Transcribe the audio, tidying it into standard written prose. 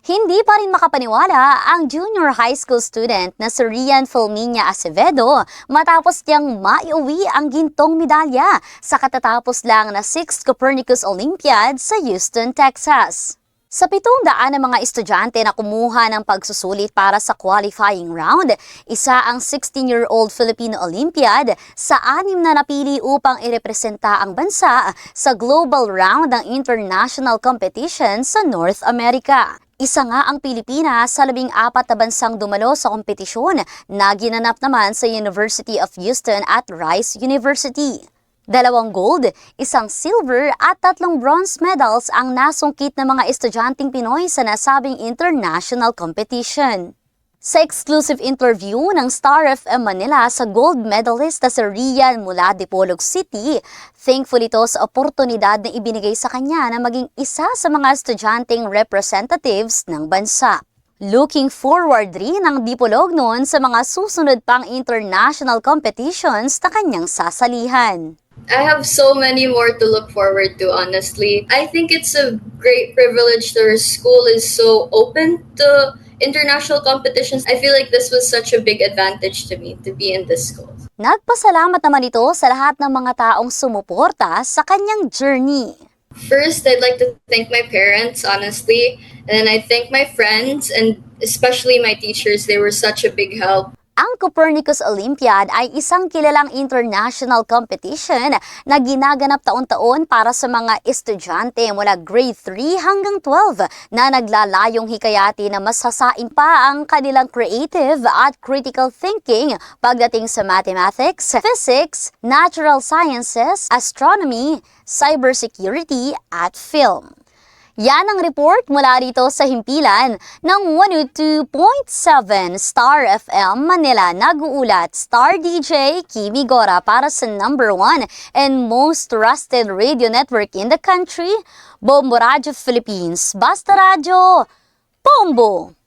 Hindi pa rin makapaniwala ang junior high school student na si Rian Fulminia Acevedo matapos niyang maiuwi ang gintong medalya sa katatapos lang na 6th Copernicus Olympiad sa Houston, Texas. Sa 700 na mga estudyante na kumuha ng pagsusulit para sa qualifying round, isa ang 16-year-old Filipino Olympiad sa 6 na napili upang irepresenta ang bansa sa global round ng international competition sa North America. Isa nga ang Pilipinas sa 14 na bansang dumalo sa kompetisyon na ginanap naman sa University of Houston at Rice University. 2 gold, 1 silver at 3 bronze medals ang nasungkit ng mga estudyanteng Pinoy sa nasabing international competition. Sa exclusive interview ng Star FM Manila sa gold medalist na si Rian mula Dipolog City, thankful ito sa oportunidad na ibinigay sa kanya na maging isa sa mga estudyanteng representatives ng bansa. Looking forward rin ang Dipolog noon sa mga susunod pang international competitions na kanyang sasalihan. I have so many more to look forward to, honestly. I think it's a great privilege that our school is so open to international competitions. I feel like this was such a big advantage to me to be in this school. Nagpasalamat naman ito sa lahat ng mga taong sumuporta sa kanyang journey. First, I'd like to thank my parents, honestly. And then I thank my friends and especially my teachers. They were such a big help. Ang Copernicus Olympiad ay isang kilalang international competition na ginaganap taon-taon para sa mga estudyante mula grade 3 hanggang 12 na naglalayong hikayati na masasain pa ang kanilang creative at critical thinking pagdating sa mathematics, physics, natural sciences, astronomy, cybersecurity at film. Yan ang report mula rito sa himpilan ng 102.7 Star FM Manila. Nag-uulat Star DJ Kimi Gora para sa number 1 and most trusted radio network in the country, Bombo Radio Philippines. Basta Radio, Bombo!